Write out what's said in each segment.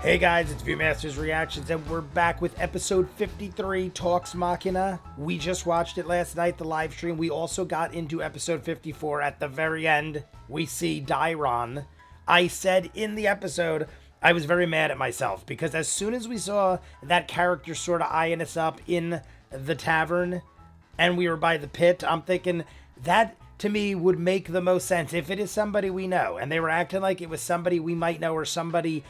Hey guys, it's Viewmasters Reactions, and we're back with episode 53, Talks Machina. We just watched it last night, the live stream. We also got into episode 54. At the very end, we see Dairon. I said in the episode, I was very mad at myself, because as soon as we saw that character sort of eyeing us up in the tavern, and we were by the pit, I'm thinking, that to me would make the most sense. If it is somebody we know, and they were acting like it was somebody we might know, or somebody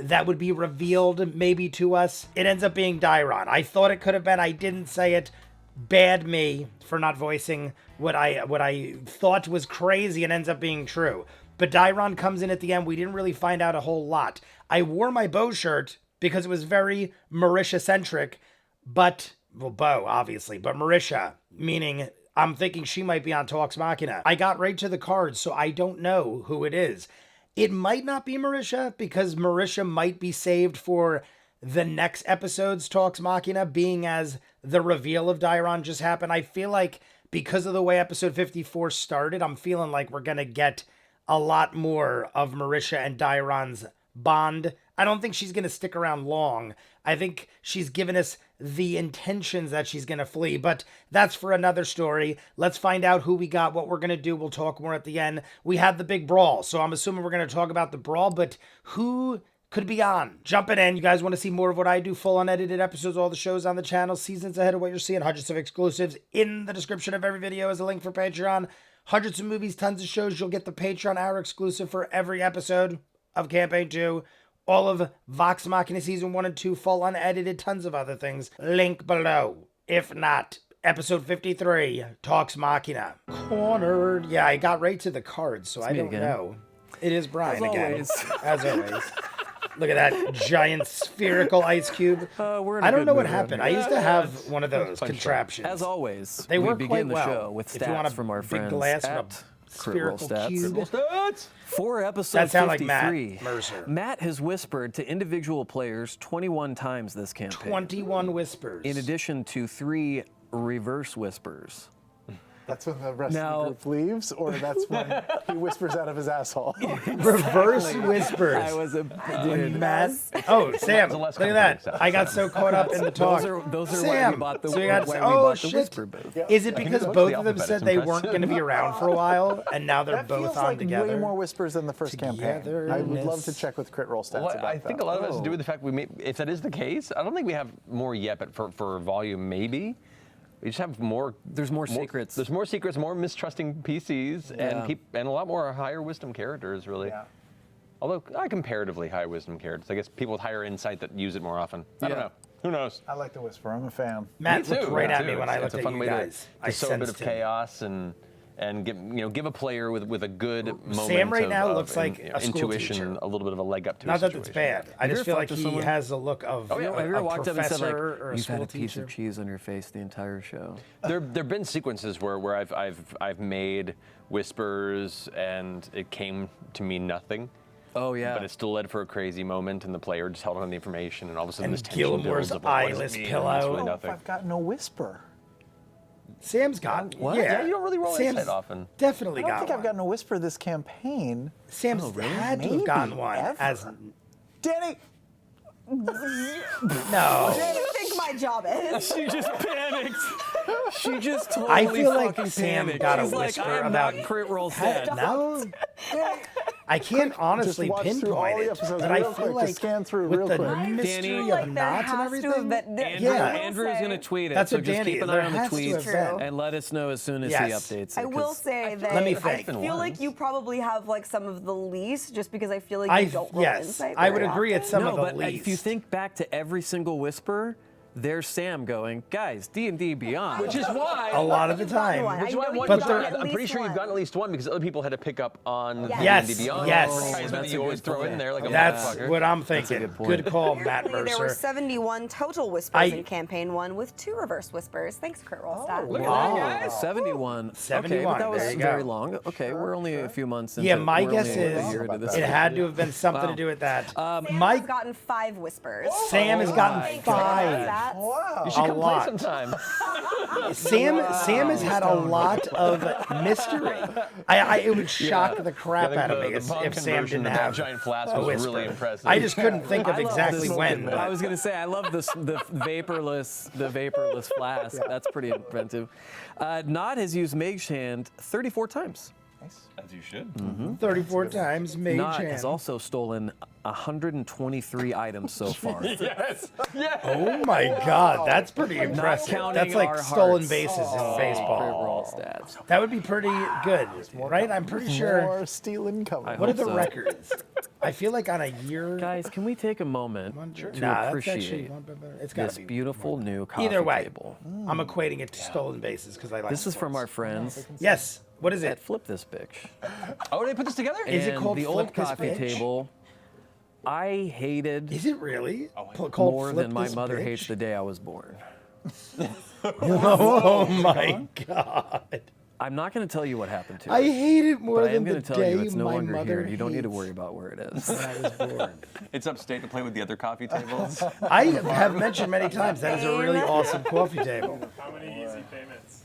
that would be revealed maybe to us, it ends up being Dairon. I thought it could have been. I didn't say it. Bad me for not voicing what I thought was crazy and ends up being true. But Dairon comes in at the end. We didn't really find out a whole lot. I wore my bow shirt because it was very Marisha-centric, but, well, bow, obviously, but Marisha, meaning I'm thinking she might be on Talks Machina. I got right to the cards, so I don't know who it is. It might not be Marisha, because Marisha might be saved for the next episode's Talks Machina, being as the reveal of Dairon just happened. I feel like because of the way episode 54 started, I'm feeling like we're going to get a lot more of Marisha and Dairon's bond. I don't think she's going to stick around long. I think she's given us the intentions that she's going to flee, but that's for another story. Let's find out who we got, what we're going to do. We'll talk more at the end. We had the big brawl, so I'm assuming we're going to talk about the brawl, but who could be on? Jumping in. You guys want to see more of what I do? Full unedited episodes, all the shows on the channel, seasons ahead of what you're seeing, hundreds of exclusives. In the description of every video is a link for Patreon. Hundreds of movies, tons of shows. You'll get the Patreon hour exclusive for every episode of Campaign 2. All of Vox Machina Season 1 and 2, full unedited, tons of other things. Link below. If not, episode 53, Talks Machina. Cornered. Yeah, I got right to the cards, so I don't know. It is Brian again. As always. Look at that giant spherical ice cube. I don't know what happened. I used to have one of those contraptions. As always, they work begin quite the well. show with stats from our friends glass at spherical cube. For episode that sound 53, like Matt Mercer. Matt has whispered to individual players 21 times this campaign. 21 whispers. In addition to 3 reverse whispers. That's when the rest of the group leaves, or that's when he whispers out of his asshole? Reverse whispers. I was a dude. Matt. Oh, Sam, look at that. I got so caught up in the talk. Those are Sam. why we bought the, So we got, why we oh, bought the shit. whisper booth. Yeah. Is it because both of them said they weren't going to be around for a while, and now they're That both feels on like together? way more whispers than the first campaign. I would love to check with crit roll stats Well, about I think a lot of it has to do with the fact if that is the case, I don't think we have more yet, but for volume, maybe. We just have more. There's more secrets. There's more secrets, more mistrusting PCs, and a lot more higher wisdom characters, really. Yeah. Although comparatively high wisdom characters. I guess people with higher insight that use it more often. I don't know. Who knows? I like the whisper. I'm a fan. Matt looked right at me when I looked at you you guys. To sow a bit of chaos and give a player with a good moment Sam right now of looks like a school intuition, teacher. a little bit of a leg up to Not his that it's situation. bad. I just feel like he has a look of have you ever walked up and said, like, or a you've had school a piece teacher. of cheese on your face the entire show? There've been sequences where I've made whispers and it came to mean nothing. Oh yeah. But it still led for a crazy moment, and the player just held on the information, and all of a sudden And this tension Gilmore's builds up. Like, what does it eyeless mean? pillow. It's I really don't know if nothing. I've got no whisper. Sam's got What? Yeah, Yeah, you don't really roll Sam's insight often. Definitely I don't got think one. I've gotten a whisper this campaign. Sam's had to have gotten Maybe one. ever. As Danny! no. What do you think my job is? She just panicked. She just totally I feel like fucking Sam panicked. got a She's like, whisper I am about not crit roll Hey, stat. no. I can't honestly watch through all pinpoint the it, episodes but I real feel quick, like just scan through with real the quick. mystery Danny, of Nott and everything. Andrew's going to tweet it. That's so what just Danny. keep an There eye on the has to tweets have been. and let us know as soon as Yes. he updates it. I will 'cause say that Let me I think. feel like you probably have like some of the least, just because I feel like you don't roll insight I would very agree. often. It's some no, of the but least. if you think back to every single whisper, there's Sam going, guys, D&D Beyond. Which is why. a lot of the You've gotten time. one. Which is I why know one, you've But gotten there- at I'm pretty least sure you've one. gotten at least one because other people had to pick up on Yes, D&D Beyond. yes. Advertisement That's that you a always good throw in point. there like a That's motherfucker. what I'm a thinking. good point. Good call, Matt Apparently, there were Mercer. 71 total whispers in campaign 1 with 2 reverse whispers. Thanks, Crit Roll Stat. Look at Wow. that, guys. 71. Okay, 71, but that was there you very go. long. Okay, we're only a few months into Yeah, my we're guess only a is year into this it thing. had to have been something Wow. to do with that. Sam Mike, has gotten 5 whispers. Sam has gotten Thanks, 5. Crit Roll That's Wow. You should come play lot. sometime. Sam has had a lot of mystery. It would shock the crap out of me the bomb if Sam conversion didn't of that have giant flask a was whisper. really impressive. I just couldn't think of I love exactly this- when. I But was gonna say I love the vaporless flask. That's pretty inventive. Nott has used Mage Hand 34 times. As you should. 34 times Mage Nott Hand. has also stolen 123 items so far. Yes. Yes. Oh my God, that's pretty impressive. counting That's like our stolen hearts. bases in baseball. Raw stats. That would be pretty good, right? I'm pretty sure. More stealing cover. What are hope the so. records? I feel like on a year. Guys, can we take a moment to Nah, that's appreciate actually it's gotta this be. beautiful new coffee Either way, table? I'm equating it to stolen bases because I like. This is from our sports. friends Yes. What is at it? Flip This Bitch. Oh, they put this together? Is it And called the Flip old This coffee Bitch? table? I hated Is it really? Called more Flip than my This mother Bitch? hates the day I was born. Oh my God. I'm not going to tell you what happened to I it, hate it more but I am than going the to tell you day it's no my longer mother here. You don't need to hates worry about where it is. when I was born. It's upstate to play with the other coffee tables. I have mentioned many times that is a really awesome coffee table. How many easy payments?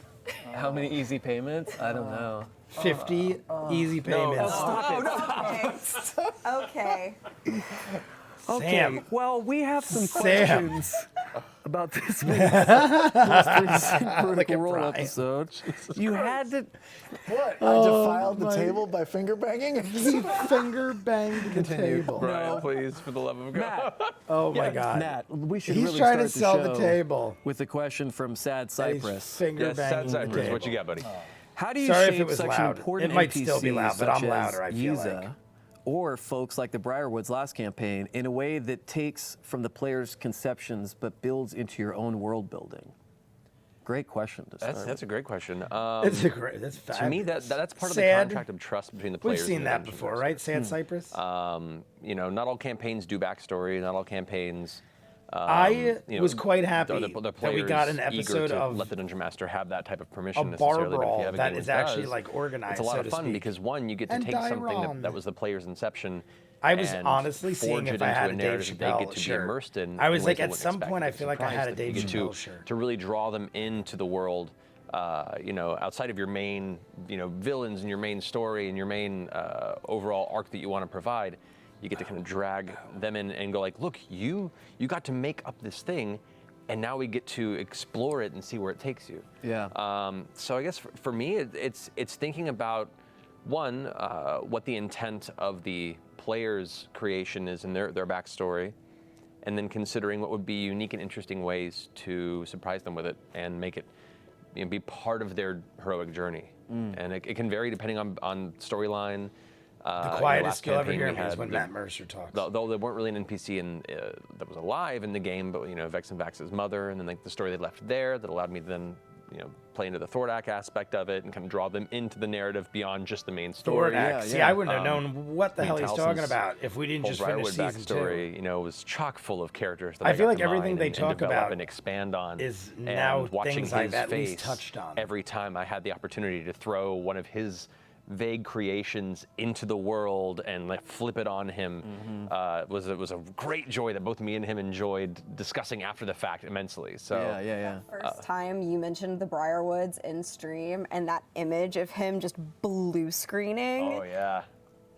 How many easy payments? I don't know. 50 easy payments. okay. Okay, Sam. well, we have some Sam. questions about this week's Critical Look at Role Brian. episode. You had to. What? I defiled the table by finger banging? He finger banged the table. Brian, please, for the love of God. Matt, Oh my God. Matt, we should He's really trying to start sell the show table. with a question from Sad He's Cypress. finger Yes, banging Sad the Cypress, table. what you got, buddy? How do you Sorry if shape it was such loud. important It might NPCs still be loud, but such I'm louder, I as feel Yeza, like. or folks like the Briarwoods last campaign in a way that takes from the player's conceptions but builds into your own world building? Great question to start. That's a great question. It's a great. That's fabulous. To me, that's part of the Sad. contract of trust between the We've players. seen and the that dungeon before, master. right? Sad Cypress. Not all campaigns do backstory. Not all campaigns. I was quite happy the that we got an players episode eager to of let the dungeon master have that type of a permission bar necessarily. But if you brawl have a that game is which actually does, like organized. it's a lot so of to fun speak. because one, you get to And take something Dairon. that was the player's inception. I was and honestly forge seeing it if I into had a a Dave narrative that they Chappelle get to be shirt. immersed in. I was in like, ways they at wouldn't some expect. point, I You'd be feel like I had a surprised that Dave you get Chappelle shirt. to really draw them into the world. Outside of your main, villains and your main story and your main overall arc that you want to provide, you get to kind of drag them in and go like, look, you got to make up this thing, and now we get to explore it and see where it takes you. Yeah. So I guess for me, it's thinking about one, what the intent of the player's creation is in their backstory, and then considering what would be unique and interesting ways to surprise them with it and make it be part of their heroic journey. And it can vary depending on storyline. The quietest last you'll ever campaign hear we me is had, when Matt Mercer talks. Though they weren't really an NPC that was alive in the game, but Vex and Vax's mother, and then like the story they left there that allowed me to then play into the Thordak aspect of it and kind of draw them into the narrative beyond just the main story. Thordak. See, I wouldn't have known what the hell he's talking Talson's about if we didn't whole just finish Briarwood season backstory, 2. was chock full of characters that I I feel got like to everything mine they and talk develop about and expand on is and now watching things I've his at least face touched on. every time I had the opportunity to throw one of his vague creations into the world and like flip it on him was a great joy that both me and him enjoyed discussing after the fact immensely. So Yeah. First time you mentioned the Briarwoods in stream and that image of him just blue screening. Oh yeah.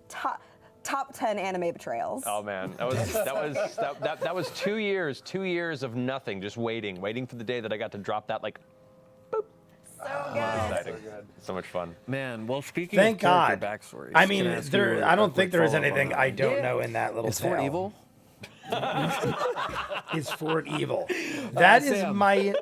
Top 10 anime betrayals. Oh man, that was 2 years, 2 years of nothing, just waiting for the day that I got to drop that like. So good. Exciting. So much fun. Man, well, speaking Thank of character God. backstories, I can mean, ask you I a don't think quick there is follow-up anything on I that? don't know in that little Is Fort tale. evil? Is Fort evil? That is Sam. my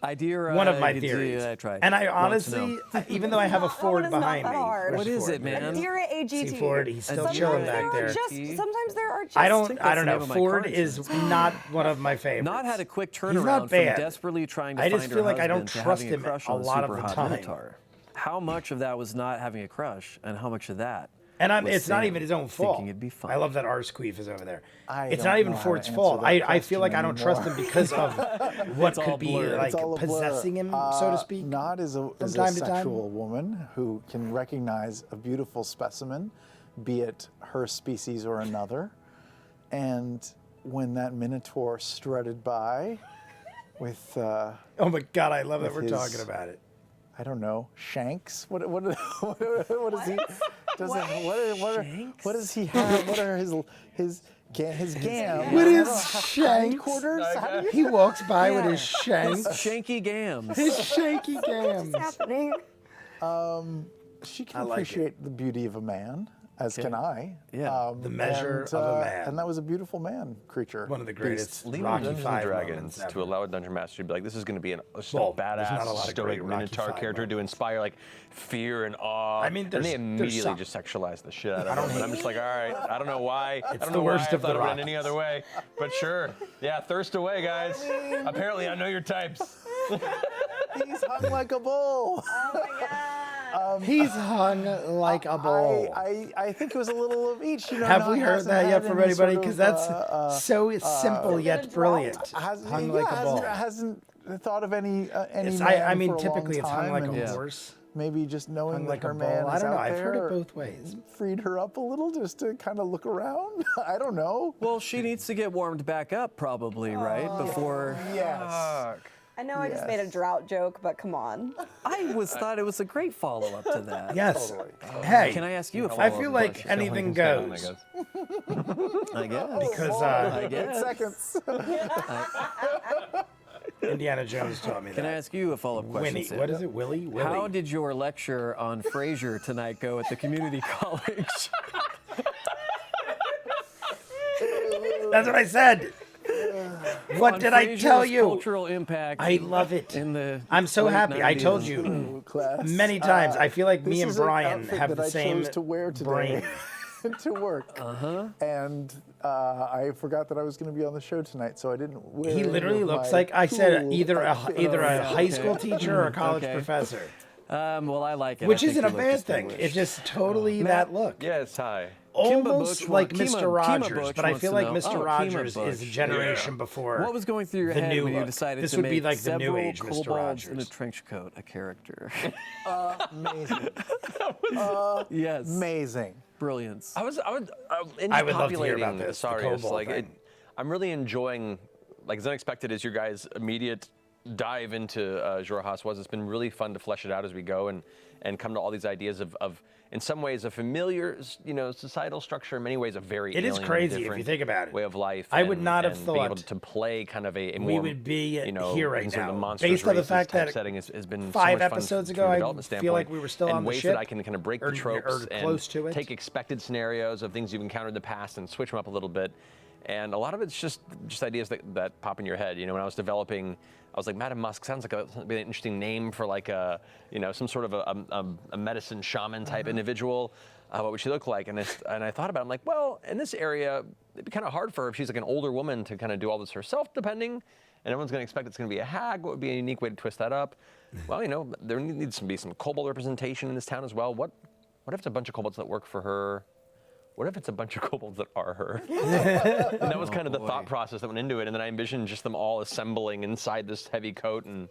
Idea. one of my did theories. I tried. And I Want to know. honestly, even though I have a Ford It's not behind that me, hard. where's What is Ford? it, man? Adira AGT. See Ford, he's still Sometimes chilling there back are there. sometimes there are just. I think don't that's the know. name of my Ford car is insurance. not one of my favorites. Nott had a quick He's not turnaround from bad. desperately trying to I find just her feel like I don't husband to trust having him crush a on lot of super the hot time. Minotaur. How much of that was not having a crush, and how much of that? And was it's not Sam even his own fault. thinking it'd be fun? I love that R Squeef is over there. It's don't not even know how Ford's to fault. answer that I feel like I question don't trust him anymore. because of what all could be blurred. like It's all a blur. possessing him, so to speak. Nott is a time to time. sexual woman who can recognize a beautiful specimen, be it her species or another, and when that Minotaur strutted by with, Oh my God, I love that we're his- talking about it. I don't know, shanks? What is he? What does he have? What are his gams? With his Hind shanks. quarters? How do you He walks by with his shanks, Shanky gams. his shanky gams. What's happening? She can I like appreciate the beauty of a man, as can I. Yeah. The measure of a man. And that was a beautiful man creature. One of the greatest Leaving Rocky Dungeons V and Dragons moments to ever. allow a dungeon master to be like, this is going to be just Well, a there's not a lot badass, of great stoic Rocky Minotaur V character to moments. inspire like fear and awe. I mean, and there's they immediately some. just sexualize the shit out of him. And I'm just like, all right, I don't know why. I don't the know why worst I of the thought it went any Rockies. other way, but sure. Yeah, thirst away, guys. Apparently, I know your types. He's hung like a bull. Oh my God. He's hung like a bull. I think it was a little of each. You know, Have Nott we heard hasn't that had yet from any anybody? sort Because of, that's so simple yet brilliant. Hung like a bull. Hasn't thought of any It's- man I mean, for a long typically it's hung time, like and a horse. Maybe just knowing Hung that like a her bull. man I is don't know. out I've heard it there both ways. freed her up a little just to kind of look around. I don't know. Well, she needs to get warmed back up, probably, right? Before. Yes. I know I just made a drought joke, but come on. I thought it was a great follow-up to that. Yes. Totally. Hey, Can I ask you a I follow-up feel like question? anything Down, I goes. guess. I guess. Because I guess. Seconds. Indiana Jones taught me Can I that. ask you a follow-up question? Winnie. Sam? What is it? Willie? Willie. How did your lecture on Frasier tonight go at the community college? That's what I said. What On did I tell Frasier's you? Cultural impact. I love it. In the I'm so late happy. I 90s. told you Class. many times. I feel like me This and is an Brian outfit have that the I same chose to wear today brain. to work. And I forgot that I was going to be on the show tonight, so I didn't wear. He any literally of looks my like I said cool either outfit. a high okay. school teacher or a college Okay. professor, Well, I like it. which I think isn't a you look bad thing. distinguished. It's just totally that look. Yes, hi. Almost Butch like Kima- Mr. Kima Rogers, Butch but I wants feel to like know- Mr. Kima Rogers is a Butch. generation before. What was going through your the head new when you look. decided This to would make be like the new several age Mr. kobolds in a Rogers. trench coat a character? Amazing. Yes. Amazing. Brilliance. I was in I would love to hear populating about this, the Asarius, kobold like thing. I'm really enjoying, like as unexpected as your guys' immediate dive into Xhorhas was. It's been really fun to flesh it out as we go and come to all these ideas of in some ways a familiar, societal structure. In many ways, a very It is alien, crazy if different you think about it. way of life. I would and- not have and being able thought to play kind of a we more, would be here right in sort of the now. monstrous Based on the races fact type that setting has been 5 so much fun episodes from ago, a I development feel standpoint, like we were still and on the ways ship, that I can kind of break or the tropes and close to it. take expected scenarios of things you've encountered in the past and switch them up a little bit. And a lot of it's just ideas that pop in your head. When I was developing, I was like, Madam Musk sounds like an interesting name for like a, some sort of a medicine shaman type individual. What would she look like? And I thought about it. I'm like, well, in this area, it'd be kind of hard for her if she's like an older woman to kind of do all this herself, depending. And everyone's going to expect it's going to be a hag. What would be a unique way to twist that up? Well, there needs to be some kobold representation in this town as well. What if it's a bunch of kobolds that work for her? What if it's a bunch of kobolds that are her? And that was kind of the thought process that went into it. And then I envisioned just them all assembling inside this heavy coat and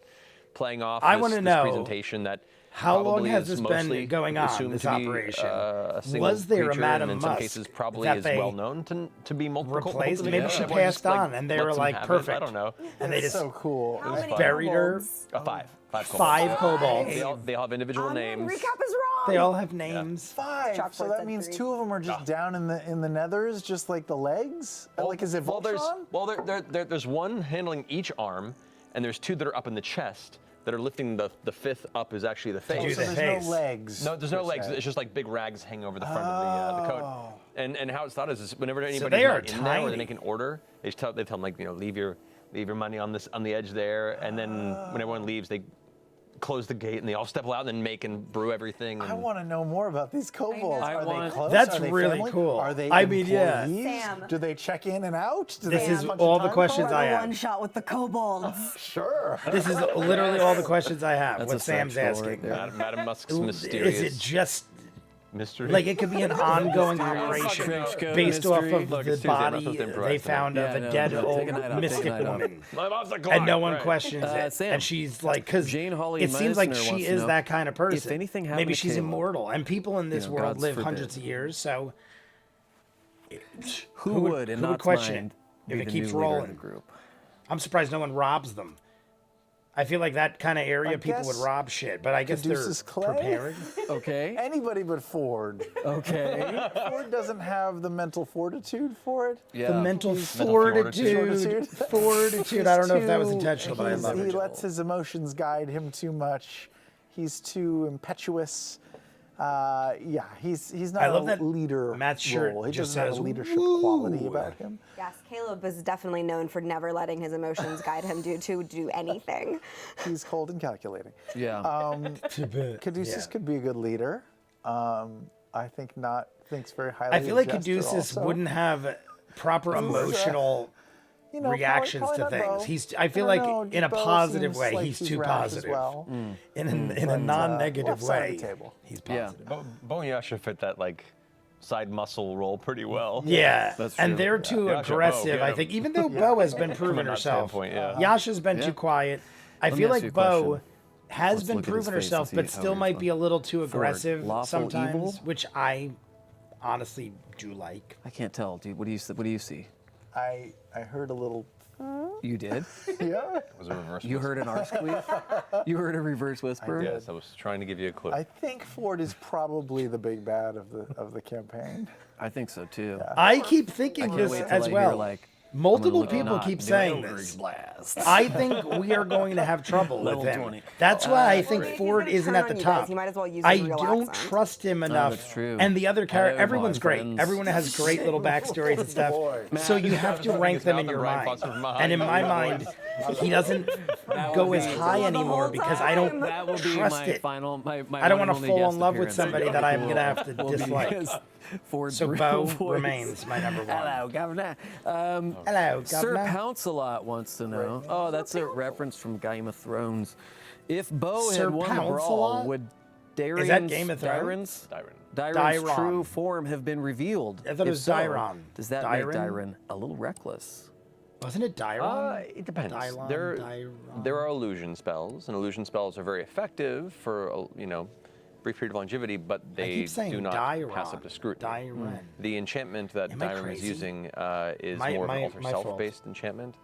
playing off I this, wanna this know, presentation that how long probably has is this mostly been going on, assumed this to be, operation? a single Was there a creature, Madam and in some Musk cases probably that is they well known to be multiple kobolds. replaced? in the Maybe game. she Everyone passed just, like, on and they lets were them like, have it. perfect. I don't know. And they That's just so cool. How many buried her. kobolds? Five kobolds. 5 kobolds. They all have individual names. Recap is wrong. They all have names. 5. So Chalkboard that said means 3. 2 of them are just down in the nethers, just like the legs. Like is it Voltron? There's one handling each arm, and there's 2 that are up in the chest that are lifting the 5th up is actually the face. do So the there's face. no legs. No, there's no per legs. se. It's just like big rags hanging over the front of the coat. And how it's thought is whenever anybody's they are not in there or tiny. they make an order, they tell them like leave your money on the edge there, and then when everyone leaves, they close the gate and they all step out and then make and brew everything. I And want to know more about these kobolds. I Are they want- close? That's Are they really family? cool. Are they I mean, yeah. employees? Sam. Do they check in and out? Do This they is punch all a the time questions card? I have. One shot with the kobolds. Sure. This is literally all the questions I have. That's What a stretch Sam's goal right asking. there. Madam Musk's mysterious Is it just mystery. like it could be an ongoing operation Trench coat based off mystery. of Look, the it's Tuesday, I'm not body supposed to improvise they tonight. found of Yeah, a no, dead no, take old a night off, take a mystic night off. woman. My mom's a And clock, no one right. questions it. Sam, And she's like, because Jane Holly it seems like Meissner she wants to is know, that kind of person. if anything happened maybe to she's Caleb, immortal. And people in this world God's live forbid. hundreds of years, so Who would, in who would Nott's question mind, if Be it the keeps new leader of rolling. the group. I'm surprised no one robs them. I feel like that kind of area people would guess rob shit, but I guess they're Caduceus Clay? prepared. Okay. Anybody but Ford. Okay. Ford doesn't have the mental fortitude for it. Yeah. The mental fortitude. fortitude. I don't know if that was intentional, but I love He it. lets his emotions guide him too much. He's too impetuous. He's not I love a that leader Matt's shirt role. He just doesn't have says, a leadership "Woo." quality about him. Yes, Caleb is definitely known for never letting his emotions guide him to do anything. He's cold and calculating. Yeah. Caduceus could be a good leader. I think Nott thinks very highly I feel like of Jester Caduceus also. wouldn't have proper emotional reactions probably to not things. Bo. I feel I like don't know, in a Bo positive seems way, like he's too rash as positive. well. In a non-negative left side way, of the table. he's Yeah. positive. Bo and Yasha fit that like side muscle role pretty well. Yeah, That's and true. they're too Yasha, Bo, aggressive. get I him. think, even though Bo has been proven that herself, standpoint, yeah. Yasha's been Yeah. too quiet. I me feel ask you like a Bo question. has Let's been look at his proven face herself, and but see how still he might be a little too aggressive lawful sometimes, evil? which I honestly do like. I can't tell, dude. What do you see? I heard a little. You did? Yeah. It was a reverse. You heard an arse squeak? You heard a reverse whisper? Yes, I was trying to give you a clue. I think Ford is probably the big bad of the campaign. I think so too. I keep thinking Can't this wait till as I hear, well. like, Multiple I'm gonna look at people Nott keep and do saying Eldritch this. Blast. I think we are going to have trouble with Little him. 20. That's why I think If he's Ford gonna isn't turn at on the you guys, top. he might as well use his I real don't accent. trust him enough. that's true. And the other character, Hello, everyone's my great. friends. Everyone has great little backstories and stuff. Boy. So you have to rank them in your mind. And in my mind, he doesn't go as high the anymore whole because I don't That will be trust my it. final. My I don't one want to and only fall guest in love with appearance. somebody that I'm going to have to Will be dislike. his Ford's So real Bo voice. remains my number one. Hello, Governor. Hello, Sir Governor. Pounce-a-Lot wants to know. Oh, that's a reference from Game of Thrones. If Bo Sir had won the brawl, Pounce-a-Lot? would Dairon's, Is that Game of Thrones? Dairon. Dairon's Dairon. true form have been revealed? I thought it If was so, Dairon. Does that Dairon? make Dairon a little reckless? Wasn't it Dairon? It depends. Dairon, there, Dairon. there are illusion spells, and illusion spells are very effective for brief period of longevity, but I they keep saying do not Dairon. pass up to scrutiny. Dairon. The enchantment that Am I Dairon is crazy? using is My- more of my- an alter my fault. self-based enchantment,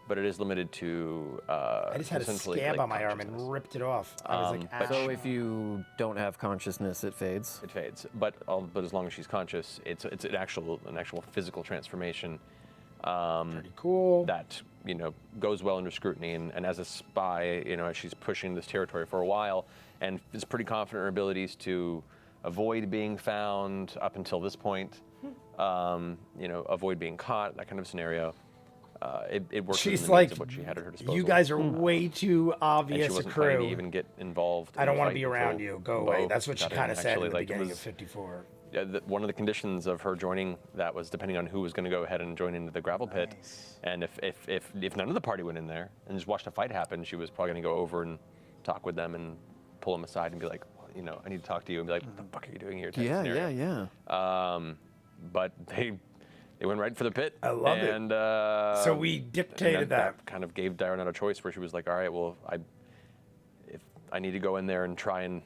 but it is limited to. I just had a essentially, scab like, on my arm consciousness. and ripped it off. I was like, but- "Ouch." So if you don't have consciousness, it fades. It fades, but as long as she's conscious, it's an actual physical transformation. Pretty cool. That goes well under scrutiny, and as a spy, as she's pushing this territory for a while, and is pretty confident in her abilities to avoid being found up until this point, avoid being caught, that kind of scenario. It works within She's the means like, of what she had at her disposal. you guys are way too and she obvious a wasn't planning to crew. even get involved. I in don't the want to fight be around until you. Go away. Bo That's what she got in. kind of said at Actually, the like, it beginning of was- 54. Yeah, one of the conditions of her joining that was depending on who was going to go ahead and join into the gravel pit, and if none of the party went in there and just watched a fight happen, she was probably going to go over and talk with them and pull them aside and be like, well, I need to talk to you, and be like, what the fuck are you doing here? type Yeah, scenario. yeah. But they went right for the pit. I love it. and, So we and dictated that. kind of gave Dairon out a choice where she was like, all right, well, if I need to go in there and try and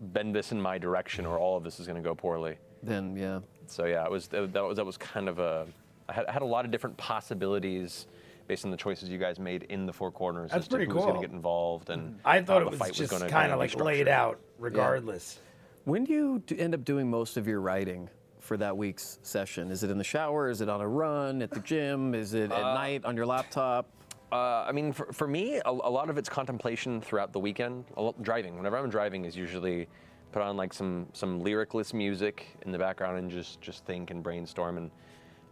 bend this in my direction, or all of this is going to go poorly. Then yeah. So yeah, that was kind of I had a lot of different possibilities based on the choices you guys made in the Four Corners. That's as to pretty who was going cool. to get involved, and I thought how it the was fight just gonna kind of be like laid structured. out regardless. When do you end up doing most of your writing for that week's session? Is it in the shower? Is it on a run at the gym? Is it at night on your laptop? I mean, for me, a lot of it's contemplation throughout the weekend. Driving. Whenever I'm driving, is usually put on like some lyricless music in the background and just think and brainstorm. And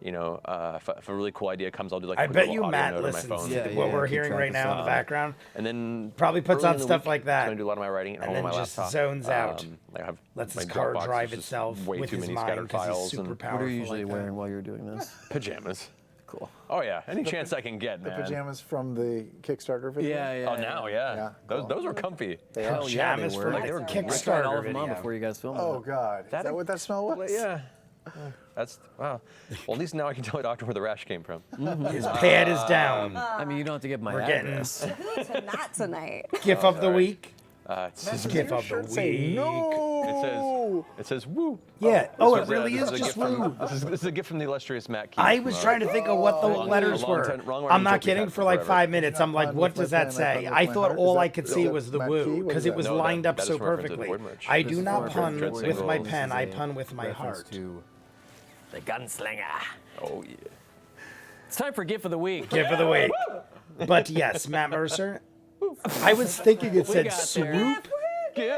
if a really cool idea comes, I'll do like a I quick bet little you audio Matt note on my listens phone. to Yeah, what yeah, we're keep hearing track right of now in the stuff. background. And then Probably puts early on in the stuff week, like that. So I do a lot of my writing at And home on then my just laptop. zones out. I have Lets my his car Dropbox drive is just itself way with too his many mind scattered because he's files super and powerful. What are you usually like that. wearing while you're doing this? pajamas. Cool. Oh yeah, any chance I can get, The man. pajamas from the Kickstarter video? Yeah, yeah. Oh, now, yeah. Yeah, Those were comfy. They are. Hell yeah, they Pajamas were. for Like, the they were Kickstarter great. I tried all of them on video. before you guys filmed Oh it. God, is that what that smell was? Yeah. That's wow. Well, at least now I can tell a doctor where the rash came from. His pad is down. I mean, you don't have to give my We're getting address. To not tonight. GIF of the week. It's just GIF of the Say week. no. It says woo. Yeah. Oh, it really this is a just gift from- woo. This is a gift from the illustrious Matt Keith. I was trying to think of what the letters were. wrong I'm running not joke we've kidding. had For like forever. 5 minutes, I'm like, Pun what with my does that pen, I say? pun with I my thought heart. all Is I that- could is see that was the Matt Key? woo What because is it that? was No, lined up that so is a reference to the perfectly. Void Merch. I do This not is pun reference with my to- pen. I this is a pun with my reference heart. to the gunslinger. Oh yeah. It's time for gift of the week. Gift of the week. But yes, Matt Mercer. I was thinking it said got there. swoop.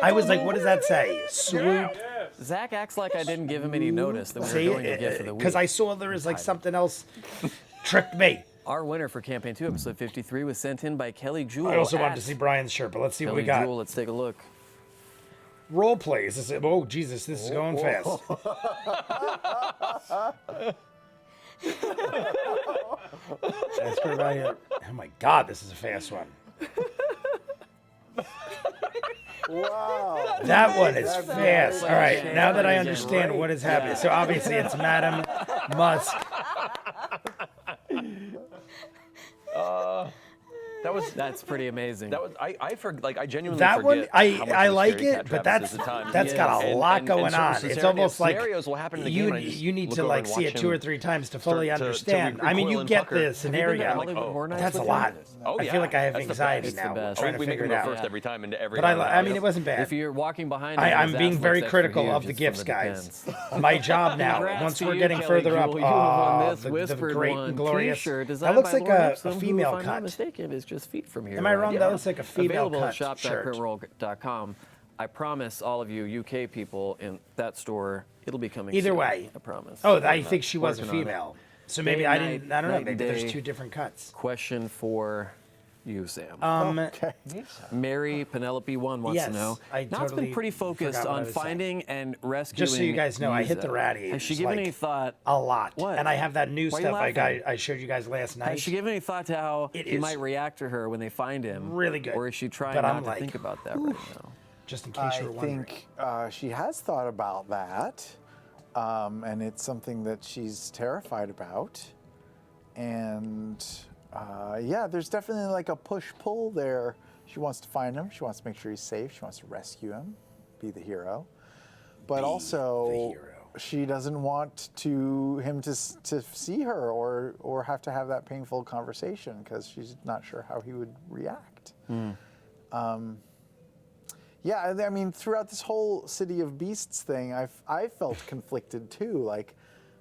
I was like, what does that say? Swoop. Zach acts like I didn't give him any notice that we were See, going to gift of the week. because I saw there was like something else tricked me. Our winner for Campaign 2, Episode 53, was sent in by Kelly Jewell. I also wanted at to see Brian's shirt, but let's see what Kelly we got. Jewell, let's take a look. Role plays. This is, oh Jesus, this is going fast. Let's put it right here. Oh my God, this is a fast one. Wow. That one is That's fast. All great. right, now that I Again. understand what is happening. So obviously it's Madam Musk. That's pretty amazing. That was I genuinely That one, forget how much I of a like scaredy it, cat but Travis is at times. that's got a lot going certain on. It's scenarios- almost like scenarios will happen in the you game. and I just you need look to over like and see watch it 2 or him 3 times to fully start to understand. I mean, recoil you and get pucker. the Have you been to scenario. Hollywood Horror Nights That's a with lot. him? Oh, I yeah. feel like I have That's the anxiety best. now. It's the best. Trying to we make figure him it go out. first every time into every. But I mean, it wasn't bad. If you're walking behind him, I'm his being ass very looks extra critical huge, of the it's gifts, from the guys. depends. My job now, Congrats once to we're you, getting Kelly further up, Jewell. You have won this the Whispered great One and glorious. T-shirt That designed looks by like one a Epsom, who, female if I'm not cut. mistaken, is just feet from here. Am I wrong? right? That looks like a female Available cut at shop.critroll.com. I promise all of you UK people in that store, it'll be coming Either soon. way. I promise. Oh, I'm I think she was a working on it. female. So maybe Day I and didn't. night, I don't know. night and Maybe there's day. 2 different cuts. Question for you, Sam. Okay. Mary Penelope 1 wants Yes, to know. I Nott's totally been pretty focused forgot what I on was saying. finding and rescuing. Just so you guys know, I hit the Yeza. rat age. Has she given like, any thought? A lot. What? And I have that new Why are you stuff laughing? I showed you guys last night. Has she given any thought to how It he is might react to her when they find him? really good. Or is she trying But not I'm to like, think about that right now? Just in case I you were wondering. think she has thought about that, and it's something that she's terrified about. And yeah, there's definitely like a push-pull there. She wants to find him. She wants to make sure he's safe. She wants to rescue him, be the hero. But also, the hero. she doesn't want him to see her or have to have that painful conversation because she's not sure how he would react. Yeah, I mean, throughout this whole City of Beasts thing, I felt conflicted too. Like,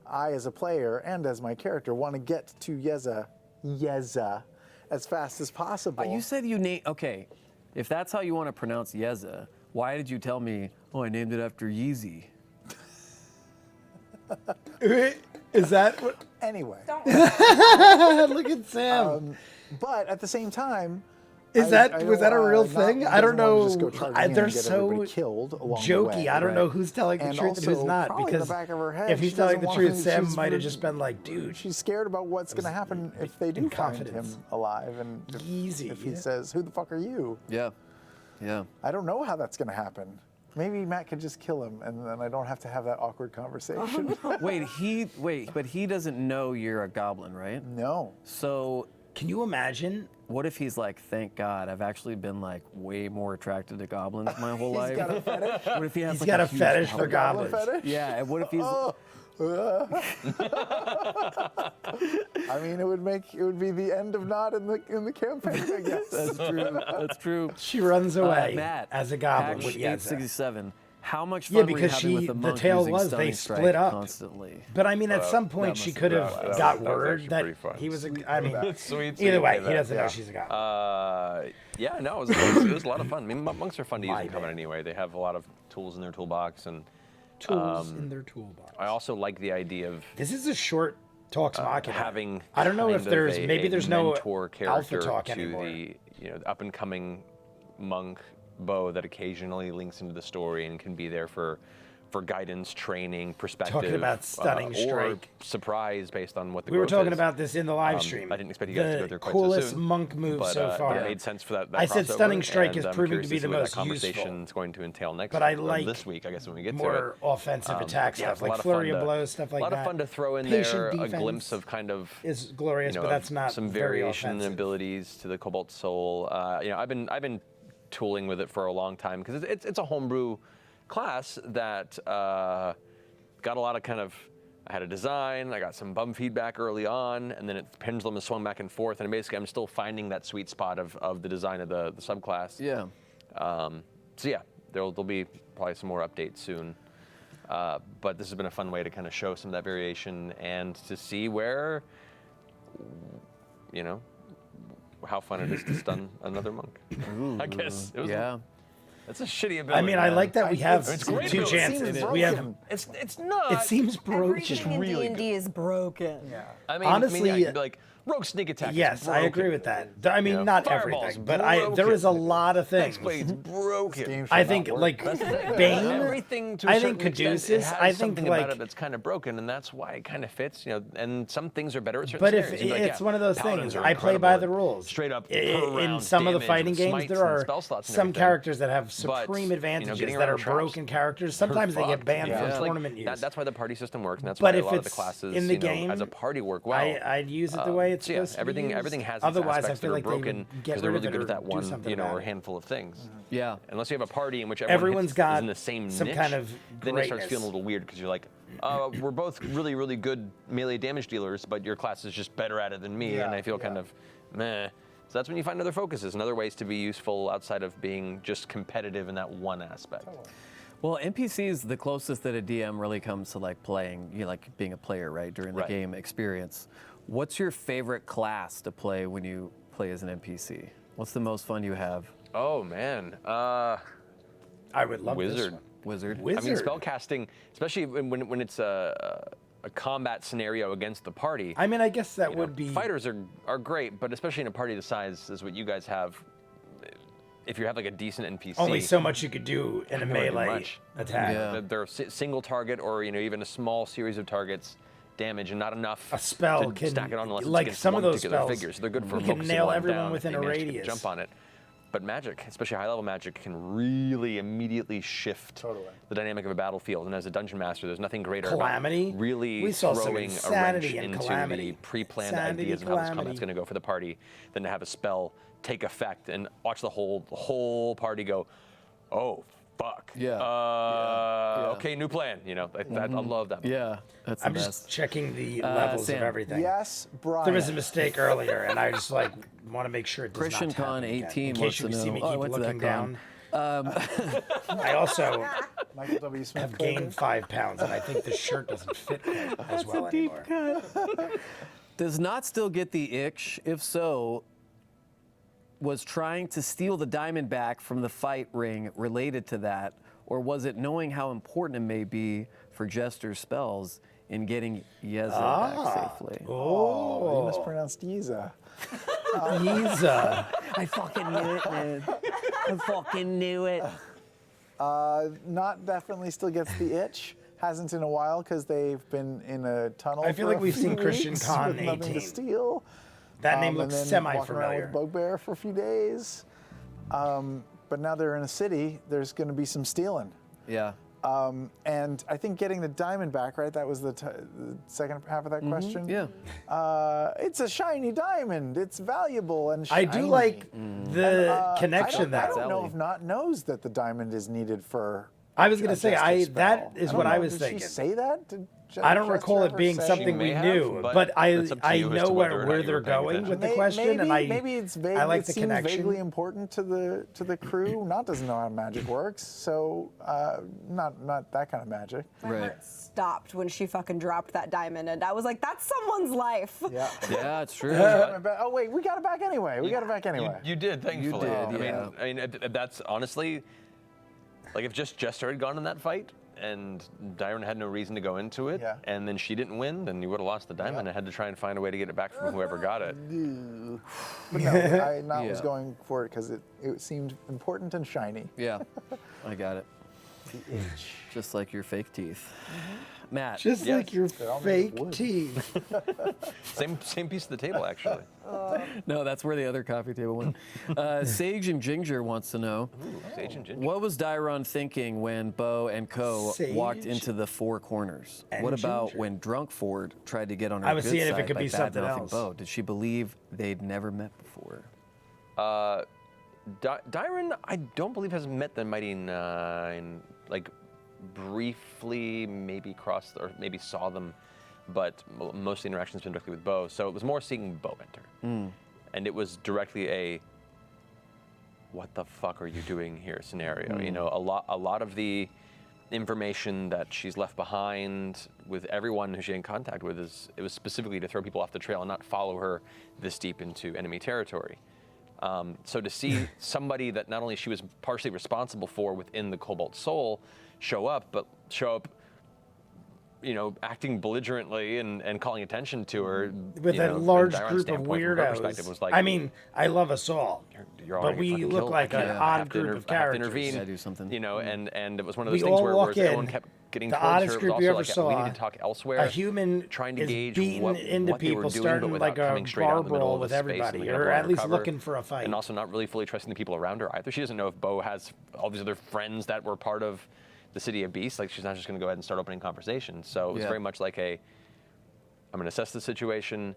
I as a player and as my character want to get to Yeza as fast as possible. You said you named. Okay, if that's how you want to pronounce Yeza, why did you tell me? Oh, I named it after Yeezy. Is that what? Anyway, Look at Sam. but at the same time, Was that a real thing? I don't know. Just go charging in They're and get so everybody killed along the jokey. way, I don't right? know who's telling the And truth and who's also, not. probably in the Because back of her head, if he's she telling the doesn't truth, want- Sam she's might have really- just been like, dude. She's scared about what's going to happen if they do in find him confidence. alive, and Easy. if he says, "Who the fuck are you?" Yeah, yeah. I don't know how that's going to happen. Maybe Matt could just kill him, and then I don't have to have that awkward conversation. But he doesn't know you're a goblin, right? No. So Can you imagine? what if he's like, thank God, I've actually been like way more attracted to goblins my whole life. Got a fetish? What if he has He's like got a huge fetish for goblin- Goblin goblins. fetish? Yeah, and what if he's I mean, it would be the end of Nott in the campaign, I guess. That's true. That's true. She runs away Matt, as a goblin Patch with Yeza. 867. How much Yeah, fun were you because having with she- the the monk tale using was they stunning split strike up. constantly? But I mean, at some point, she could have that got was word actually that pretty fun. he was. I mean, Sweet. either way, sweet, he doesn't know yeah. she's a goblin. Yeah, no, it was a lot of fun. I mean, monks are fun to use My in combat bad. anyway. They have a lot of tools in their toolbox, and Tools in their toolbox. I also like the idea of This is a short Talks Machina. having. I don't know kind if of there's a maybe there's no mentor alpha character talk to anymore. the up and coming monk Bo that occasionally links into the story and can be there for guidance, training, perspective, about stunning or strike. surprise based on what the We were growth talking is. about this in the live stream. I didn't expect you guys to go there quite so coolest soon, monk move but, so far. But it made sense for that. I said crossover, stunning strike and is I'm proving curious to be the see what most that conversation useful. is going to entail next. But I or like this week, I guess, when we get to more it. offensive attack Yeah, stuff, it's a like lot of flurry fun of to- blows, stuff like that. A lot of fun to throw in Patient there a defense glimpse of kind of is glorious, but that's not some very variation in offensive. abilities to the Cobalt Soul. I've been tooling with it for a long time because it's a homebrew class that got a lot of kind of. I had a design, I got some bum feedback early on, and then the pendulum has swung back and forth, and basically I'm still finding that sweet spot of the design of the subclass. Yeah. So yeah, there'll be probably some more updates soon. But this has been a fun way to kind of show some of that variation and to see where, how fun it is to stun another monk. I guess. It was That's a shitty ability. I mean, I like that we have It's great two ability. chances. We have. It's not. It seems broken. Everything in really D&D is broken. Yeah. I mean, honestly, you'd be like, rogue sneak attack is Yes, I agree broken. with that. I mean, not Fireball's everything, but broken. there is a lot of things. Hexblade's broken. Game I should think not work. like That's the thing. Bane. Everything to a I certain think extent, it Caduceus. has I think something about like. it that's kind of broken, and that's why it kind of fits. And some things are better at certain But if scenarios. You'd be like, it's yeah, one of those paladins things, are I play by the incredible at rules. Straight up per In round some of the damage fighting with games, smites there and are spell slots and some everything. characters that have But, supreme advantages getting that around are traps broken characters. Sometimes they get fucked, banned from It's like, tournament use. that's why the party system works, and that's But why a if lot of the it's classes in the game, as a party work well. I'd use it the way it's So yeah, supposed to be used. everything has its Otherwise, I aspects feel that are like they broken would get because they're rid really of good it at that or do one, something or about it. handful of things. Yeah. Unless you have a party in which Everyone's is got in the same some niche, kind of then it starts greatness. feeling a little weird because you're like, we're both really, really good melee damage dealers, but your class is just better at it than me, and I feel kind of meh. So that's when you find other focuses and other ways to be useful outside of being just competitive in that one aspect. Well, NPCs, the closest that a DM really comes to like playing, like being a player, right, during the Right. game experience. What's your favorite class to play when you play as an NPC? What's the most fun you have? Oh man, I would love this wizard. one. Wizard? Wizard. I mean, spellcasting, especially when it's a combat scenario against the party. I mean, I guess that you know, would be. fighters are great, but especially in a party the size as what you guys have, if you have like a decent NPC, Only so much you could do in a you don't wanna do melee much. attack. Yeah. They're single target or even a small series of targets damage and not enough A spell to can- stack it on unless like it's against some of one those particular spells, figure. So they're good for we can focusing nail one everyone down within if a they manage to radius. jump on it. But magic, especially high-level magic, can really immediately shift the dynamic of a battlefield. And as a dungeon master, there's nothing greater Calamity? about really We saw some throwing a wrench insanity in into Calamity. the pre-planned Insanity, ideas of how this Calamity. combat's going to go for the party than to have a spell take effect and watch the whole party go, oh, fuck. Yeah. Okay, new plan. I love that. Yeah, that's the I'm best. just checking the levels Sam. of everything. Yes, Brian. There was a mistake earlier, and I just want to make sure it does Christian not Con happen again. 18 In wants case you to see know. me Oh, I keep went to that looking con. down. I also Michael W. Smith have played gained it? 5 pounds, and I think the shirt doesn't fit quite as well anymore. Does Nott still get the itch? If so, was trying to steal the diamond back from the fight ring related to that? Or was it knowing how important it may be for Jester's spells in getting Yeza back safely? Oh, you mispronounced Yeza. Yeza. I fucking knew it, man. I fucking knew it. Nott definitely still gets the itch. Hasn't in a while because they've been in a tunnel. I feel for like a we've few seen Christian weeks Con with nothing 18. to steal. That name and looks then walking around semi-familiar. with Bugbear for a few days. But now they're in a city. There's going to be some stealing. Yeah. And I think getting the diamond back, right? That was the second half of that question. Yeah. It's a shiny diamond. It's valuable and I shiny. do like the connection I though. don't know if Nott knows that the diamond is needed for. I was going to say, Jester's that spell. is don't what I know. was Did thinking. She say that? Did I don't Jester recall it ever being say- something She we may have, knew, but but it's up to I you as know to whether or where not you they're were paying going attention. with the question, and maybe it's vague. I like it the seems connection. vaguely important to the crew. Nott doesn't know how magic works, so not that kind of magic. My Right. heart stopped when she fucking dropped that diamond, and I was like, that's someone's life. Yeah. Yeah, it's true. Oh wait, we got it back anyway. We got it back anyway. You did, thankfully. did, yeah. I mean, that's honestly, like if just Jester had gone in that fight and Dairon had no reason to go into it, Yeah. and then she didn't win, then you would have lost the diamond and had to try and find a way to get it back from whoever got it. But no, Nott was Yeah. going for it because it seemed important and shiny. Yeah, I got it. The itch. Just like your fake teeth. Matt. Just Yes. like your all made of fake wood. teeth. Same piece of the table, actually. No, that's where the other coffee table went. Sage and Ginger wants to know, Sage and Ginger. what was Dairon thinking when Bo and Co. walked Sage into the Four Corners? and What about Ginger. when Drunk Ford tried to get on her I was good seeing if it side could by be something bad-mouthing else. Bo? Did she believe they'd never met before? Dairon, I don't believe has met the Mighty Nine. Like briefly, maybe crossed or maybe saw them, but most of the interactions been directly with Bo. So it was more seeing Bo enter, and it was directly a "What the fuck are you doing here?" scenario. You know, a lot of the information that she's left behind with everyone who she had contact with it was specifically to throw people off the trail and not follow her this deep into enemy territory. So to see somebody that not only she was partially responsible for within the Cobalt Soul show up, you know, acting belligerently and calling attention to her. With a from large Dairon's group of standpoint, from her perspective, weirdos. was like, I mean, I love us all, you're but already we fucking look killed. like I an have odd to group of I have to characters. intervene. Yeah, do something. You know, and it was one of We those things all where walk everyone in, kept getting the towards her. oddest It was group also you ever like, saw. we need to talk elsewhere. A human trying to is gauge beating what into they were people, doing, starting but like without a coming straight out bar in the middle brawl of with the space when everybody, they have or a lot at to least recover, looking for a fight. and also not really fully trusting the people around her either. She doesn't know if Bo has all these other friends that were part of the City of Beasts. Like, she's not just going to go ahead and start opening conversations. So it was very much like I'm going to assess the situation.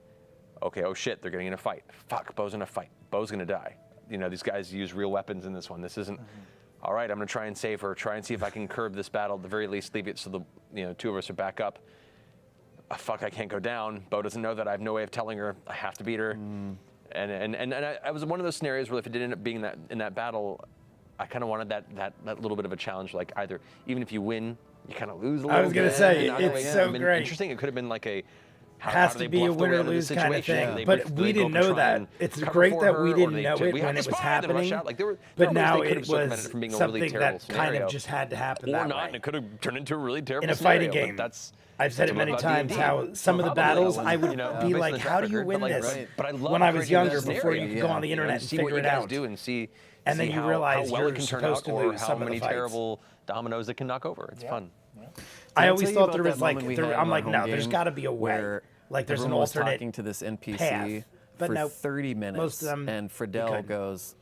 Okay, oh shit, they're getting in a fight. Fuck, Bo's in a fight. Bo's going to die. You know, these guys use real weapons in this one. This isn't, all right, I'm going to try and save her, try and see if I can curb this battle, at the very least leave it so the two of us are back up. Fuck, I can't go down. Bo doesn't know that. I have no way of telling her. I have to beat her. And I was one of those scenarios where if it did end up being in that battle, I kind of wanted that little bit of a challenge. Like, either even if you win, you kind of lose a little bit. I was gonna say, And either way, it's it so could have been great. Interesting. It could have been like a Has how to do they be a bluff their way win or out of the lose kind of situation? thing. They But they we go didn't up and know try that. and It's cover great for that her, we or didn't they know do- it we have when to it was spy, then rush happening. out. Like, there were But ways now they could it have circumvented was it from being a really something terrible that kind scenario. of just had to happen Or that not, way. and it could have turned into a really terrible In a scenario. fighting but game. that's I've said it that's many about times D&D. how some of the Probably battles when, I would you know, be based on like, the how do track you record, win but, like, this? But I love When I was creating younger, that before scenario, you could go on the you know, internet and and see what figure you it guys out. do and see And then you how realize well you're it can turn supposed out to or lose how some of the many fights. terrible dominoes it can knock over. It's fun. I I'll always tell you thought about there that was like, moment we had in I'm our like, home no, there's game got to be a way. where Like, there's an everyone was alternate talking to this NPC path. But for no, 30 minutes, most of them and you Friedel couldn't. goes,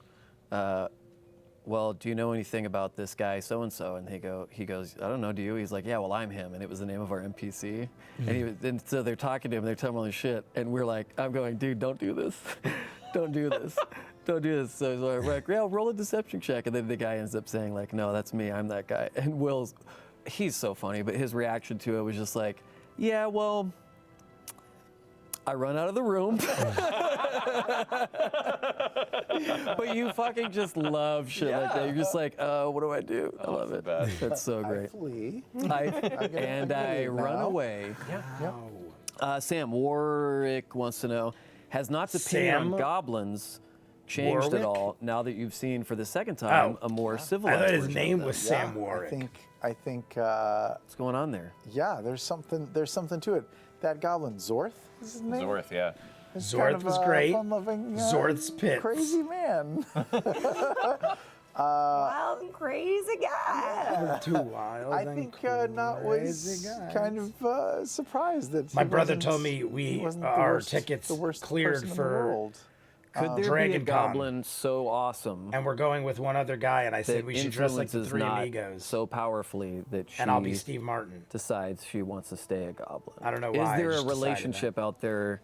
well, do you know anything about this guy so-and-so? And he goes, I don't know, do you? He's like, yeah, well, I'm him. And it was the name of our NPC. And so they're talking to him, they're telling him all this shit. And we're like, I'm going, dude, don't do this. Don't do this. Don't do this. So we're like, yeah, roll a deception check. And then the guy ends up saying, like, no, that's me. I'm that guy. And he's so funny, but his reaction to it was just like, yeah, well, I run out of the room. But you fucking just love shit like that. You're just like, what do I do? I love it. That's so I great. flee. I run now. away. Yep. Sam, Warwick wants to know, has Nott's opinion on Sam? goblins changed Warwick? at all now that you've seen for the second time a more civilized I thought his version name of them? was Sam Warwick. I think What's going on there? yeah, there's something to it. That goblin Zorth is his name. Zorth, yeah. He's Zorth kind of was a great. fun-loving, Zorth's pits. crazy man. Wild and crazy guy. Too wild. I and think Nott was crazy guy. kind of surprised that My he brother wasn't- told me he we wasn't the our worst- tickets the worst cleared person in the for, world. Could there be a Dragon Con. goblin so awesome and we're going with one other guy, and I said that we should dress like the influences three Nott amigos, so powerfully that she and I'll be Steve Martin. decides she wants to stay a goblin? I don't know Is why, I there a just decided that. relationship out there?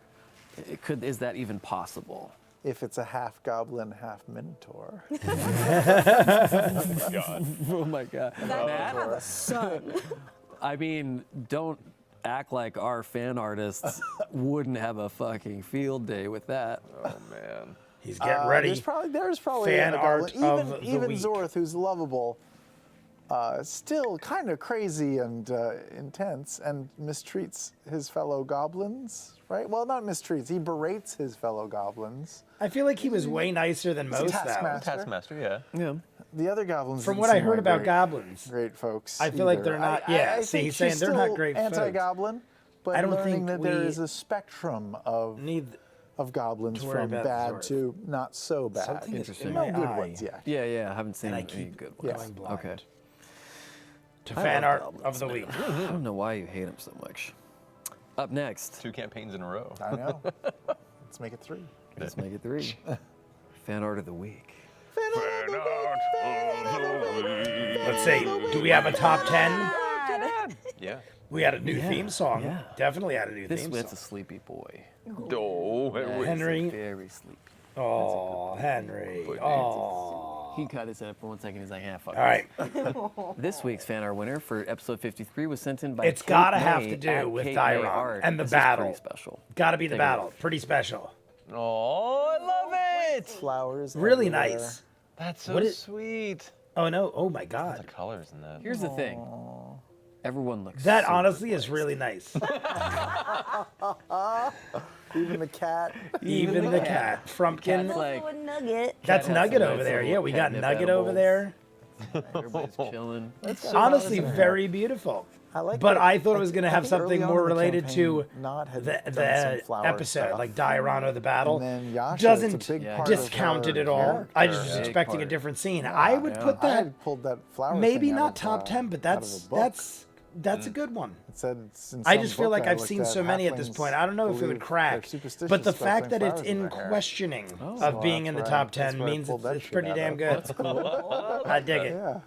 Is that even possible? If it's a half goblin, half minotaur. Oh my god. That have a son. I mean, don't act like our fan artists wouldn't have a fucking field day with that. Oh man. He's getting ready. There's probably Fan a art goblin. of the even week. Zorth, who's lovable, still kind of crazy and intense, and mistreats his fellow goblins. Right? Well, not mistreats. He berates his fellow goblins. I feel like he was way nicer than most, though. taskmaster. Taskmaster, yeah. Yeah. The other goblins. From didn't what I seem heard like about great- goblins, Great folks. I feel like either. they're not- I yeah, see, think he's saying she's they're not still great folks. anti-goblin, but I don't learning think that there we is a spectrum of need goblins to worry from about bad Zorth. to not so bad. Something is Interesting. in No my good eye, ones yet. Yeah, I haven't seen and I any keep good ones. going blind. Okay. To I fan love art goblins, of the man. week. I don't know why you hate him so much. Up next, 2 campaigns in a row. I know. Let's make it 3. let's make it 3. Fan art of the week. Let's see. Do we have a top 10? Yeah. We had a new theme song. yeah. Definitely had a new This theme that's a song. sleepy boy. Oh, That is a Henry. very sleepy. Oh, Henry. Oh. He cut his head for 1 second. He's like, "Yeah, fuck." All right. This week's fan art winner for episode 53 was sent in by. It's Kate gotta have May to do at with Kate May Dairon Art. and the This is battle. pretty special. Got to be the Take a battle. look. Pretty special. Oh, I love it. Flowers. Really everywhere. nice. That's so What is- sweet. Oh, no. Oh, my The God. colors in that. Here's the thing. Everyone looks. That super honestly is glazed. really nice. Even the cat. Even the cat. Frumpkin. Cat's like- a nugget. That's Cat has Nugget some over nice there. little Yeah, we got catnip Nugget over edibles. there. Everybody's chilling. Honestly, very beautiful. I like But that- I thought it was going to I have think something early on more in the related to campaign, Nott had the done some flower episode, stuff. like Dairon or the battle. And then Yasha, it's a doesn't big Yeah, part of discount it her at all. character. I just was Big expecting a part. different scene. I would put I that had pulled that flower maybe thing out not of, top 10, but out of that's a book. that's a good one. It said it's in I some just feel book like I I've looked seen at, so many at this halflings point. I don't know if it believe would they're crack. superstitious But the about fact putting that it's flowers in in their hair. questioning So of being in the that's top where I- 10 that's where I means pulled that it's shit pretty out damn of. good. I dig it. Yeah.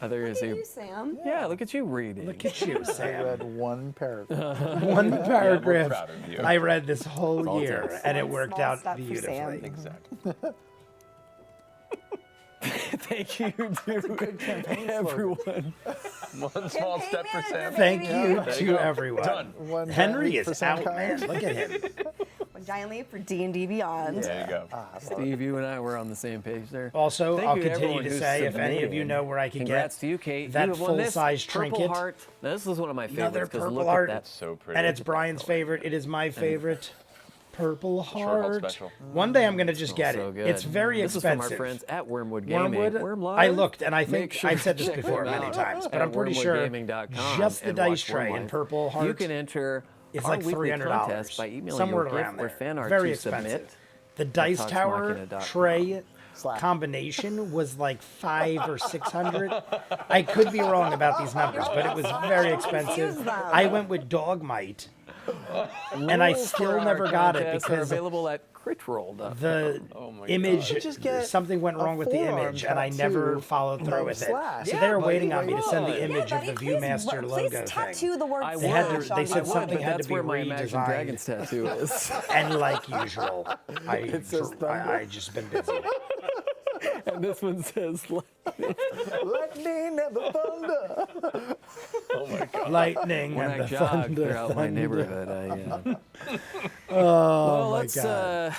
There is You, a. Sam. Yeah, look at you reading. Look at you, I Sam. read one paragraph. One paragraph proud of you. I read this whole all it year, takes. and it One worked small out step for Sam. beautifully. Exactly. Thank you to everyone. One small step for Sam. Thank you There you to go. everyone. Done. One Henry giant leap is for out, Sam man. Look at him. One giant leap for D&D Beyond. There you go. Steve, you and I were on the same page there. Also, Thank I'll you to continue everyone to who's say, if any of submitted. you know where I can Congrats get to you, Kate. that You have won this full-size purple trinket. heart. Now, this is one of my Another favorites because purple look heart. at that. So pretty. And it's Brian's favorite. It is my favorite. Purple Short Haul heart. special. One day I'm gonna just get So it. good. It's very this expensive. This is from our friends at Wormwood Gaming. Wormwood. Worm Live? I looked, and I think Make sure I've said this to check before them many out times, but at I'm pretty sure wormwoodgaming.com just the and dice watch tray Worm in Live. Purple Heart You can enter is our like weekly $300, contest by emailing somewhere your around gift or there. fan art Very to expensive. submit. The Dice Tower TalksMachina.com. tray Slap. combination was like $500 or $600. I could be wrong about these numbers, but it was very expensive. Confuse them. I went with Dogmite, and I Rules for still our never got it contest are because available at critroll.com. the my image, God. Just get something went a wrong with the forearm image, and I tattoo never followed through of with it. Slash. So Yeah, they were buddy, waiting on me to send the why not? image of the Viewmaster please logo tattoo thing. the word I They had to- slash they on said your something but had to that's be where my Imagine redesigned. Dragons tattoo is. And like usual, says thunder. I just been busy. And this one says, Lightning and the thunder. Lightning when and I the jog thunder. throughout my neighborhood, Oh well, my let's God.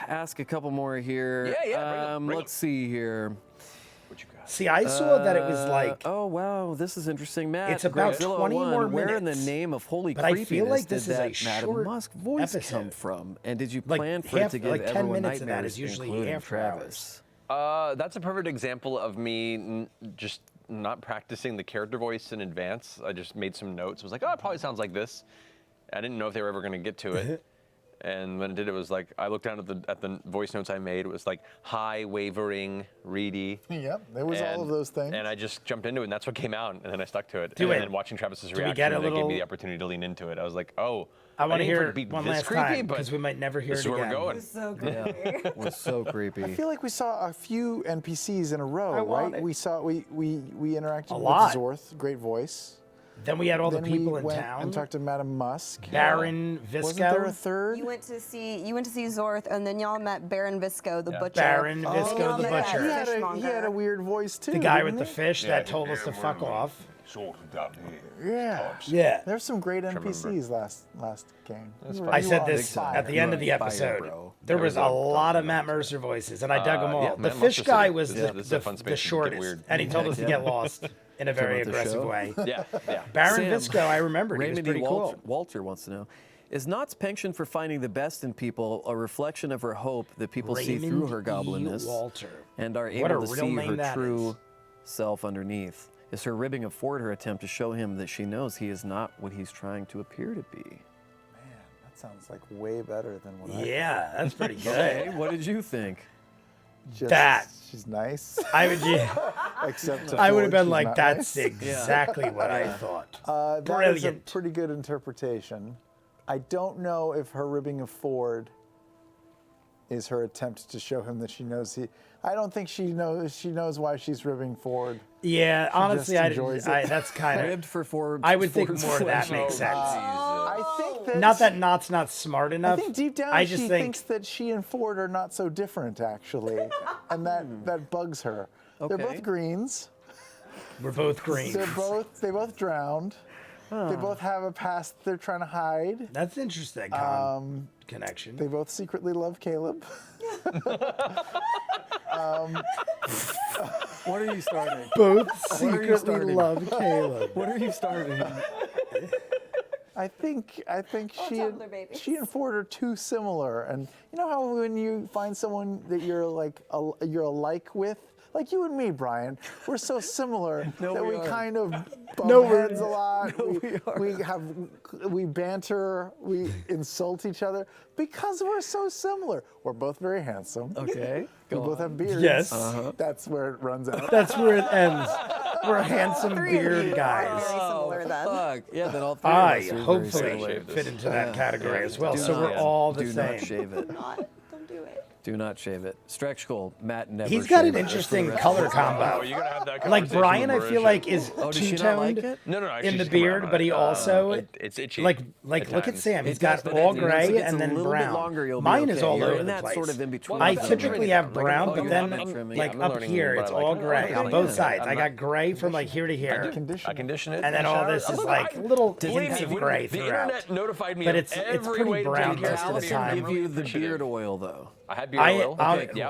ask a couple more here. Yeah, bring 'em, bring 'em. Let's see here. See, I saw that it was like, oh wow, this is interesting, Matt. It's about Godzilla 20 1, more Where in the minutes. name of holy But I creepiness feel like this did is a that Madam short Musk voice come episode. from? And did you Like plan for half- it to give like 10 everyone minutes of that nightmares, is usually including after Travis? That's a perfect example of me just not practicing the character voice in advance. I just made some notes. I was like, oh, it probably sounds like this. I didn't know if they were ever going to get to it. And when it did, it was like, I looked down at the voice notes I made. It was like high, wavering, reedy. Yep, there was all of those things. And I just jumped into it, and that's what came out. And then I stuck to it. Do and it. then watching Travis's Do we reaction, get a that gave little- me the opportunity to lean into it. I was like, oh, I want to didn't hear think it it'd be one this last creepy, time but because we might never hear this it is where again. we're going. So creepy. It was so creepy. I feel like we saw a few NPCs in a row, want right? it. We interacted lot. with Zorth, great voice. Then we had all then the people we in went town. and talked to Madam Musk. Baron Visco. Wasn't there a third? You went to see Zorth, and then y'all met Baron Visco, the butcher. Baron And then Visco, y'all the met that butcher. he had fishmonger. a weird voice too. the guy with didn't the he? fish that told us to fuck off. Yeah. Yeah. There's some great remember. NPCs last game. I said You this are at the end of the You're on fire, episode. bro. There was a There's a lot of couple Matt Mercer voices, and I dug them all. yeah, the Matt fish Mercer guy said, was "This is a fun space, the it can get shortest, weird." and he told us to get lost in a very about the aggressive show? way. Yeah, yeah. Baron Sam, Visco, I remembered. He was Raymond pretty E. Walter, cool. Walter wants to know, is Nott's penchant for finding the best in people a reflection of her hope that people see through her Raymond goblinness E. Walter. and are What a able to real see name her that true is. self underneath? Is her ribbing of Ford her attempt to show him that she knows he is not what he's trying to appear to be? Man, that sounds like way better than what Yeah, that's pretty Hey, good. what did you think? Just, That. She's nice. I would, yeah, Except to I would have Ford, been she's like, not that's nice. exactly what I thought. That is a Brilliant. pretty good interpretation. I don't know if her ribbing of Ford is her attempt to show him that she knows I don't think she knows why she's ribbing Ford. Yeah, honestly, just enjoys it. that's kind Ribbed of. for Ford. I would think Ford's more of that pleasure. makes sense. I think that Not that Nott's not smart I enough. think deep down I just she think thinks that she and Ford are not so different, actually, and that bugs her. They're Okay. both greens. we're both green. They both drowned. They both have a past they're trying to hide. That's interesting. Connection. They both secretly love Caleb. What are you starting? both are you secretly starting? love Caleb. What are you starting? I think she tell and, their babies. she and Ford are too similar, and you know how when you find someone that you're like you're alike with, like you and me, Brian, we're so similar No, that we we aren't. kind of bump No, we're heads a lot. We banter, we insult each other because we're so similar. We're both very handsome. Okay. We Go both on. have beards. Yes. That's where it runs out. That's where it ends. We're handsome Three of beard you are guys. very similar then. Fuck. Yeah, then all three I of us are very hopefully similar. fit into that category as well. Do So we're not- all the do same. not shave it. Don't do it. Do not shave it. Stretch goal. Matt never. He's got an shaved it. interesting That's the color rest of combo. Oh, you're gonna have that Like conversation Brian, I with feel Marisha. like is Oh, does she not like two-toned it? No, in she's the come beard, around but on he it. also It's itchy. like at look at times. Sam. He's It got does, but all once it gray gets and a then little brown. bit longer, you'll be Mine is okay. all You're over in the that place. sort of in between. I phase. typically have brown, oh, but you then have it trimming. like I'm up learning, here but it's I like all it. gray I on like both it. sides. I'm I not- got gray from like here to here, Condition. I condition it. and then in the all shower. this is Look, like I- little believe hints me, of gray the throughout. internet notified me But of it's every pretty way to brown take care most of the it. time. Give you the Appreciative. beard oil though. I had beard oil.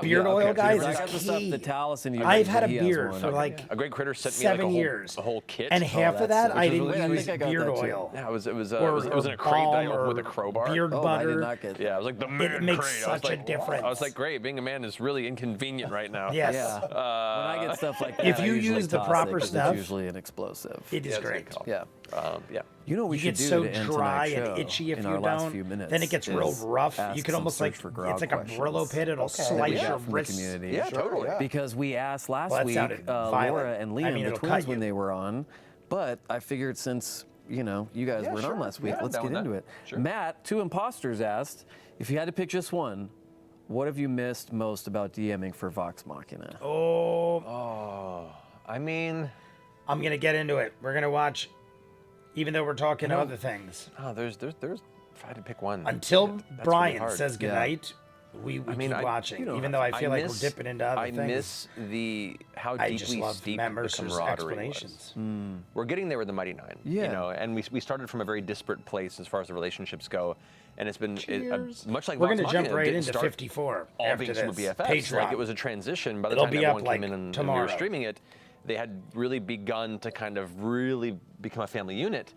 Beard oil, guys, I is got the stuff key. that Taliesin uses. I've had a but he has beard one. for like A great critter sent me 7 like years, a whole kit. and half of that's that sick. I Which is didn't what- I use think I got beard that too. oil. Yeah, it was Or in a crate that I balm opened with a or crowbar. beard Oh, I butter. did not get that. Yeah, I was like the man It makes crate. I was such a like, difference. I was like, great, being a man is really inconvenient right now. Yes. Yeah. When I get stuff like that, If I you usually use the toss proper it 'cause stuff, it's usually an explosive. It is Yeah, it's a great. good call. Yeah. Yeah. You know what we You should get do so to end dry tonight's and show itchy if in you our last don't. few minutes Then it gets real is rough. ask You can some almost search like for grog it's like a questions Brillo pit. It'll Okay. slice Yeah, your from the wrist. community. Yeah, totally. yeah. Because we asked last Well, that week sounded Laura violent. and I Liam, mean, the it'll twins, cut when you. they were on. But I figured since you guys weren't sure. on last week, Yeah, let's down get with into that. it. Sure. Matt, two imposters asked if you had to pick just one. What have you missed most about DMing for Vox Machina? Oh, I mean, I'm gonna get into it. We're gonna watch, even though we're talking other things. there's if I had to pick one. Until that's really Brian hard. says goodnight, we keep watching. Even though I feel like we're dipping into other I things. miss how I just deeply love steep the Mercer's camaraderie explanations. was. We're getting there with the Mighty Nine, Yeah. and we started from a very disparate place as far as the relationships go, and it's been much like We're Vox gonna jump Machina right didn't into start 54 all after being super this. BFFs. Patreon. Like it was a transition. By the It'll time be everyone up, came like, in and we tomorrow. were streaming it, they had really begun to kind of really become a family unit.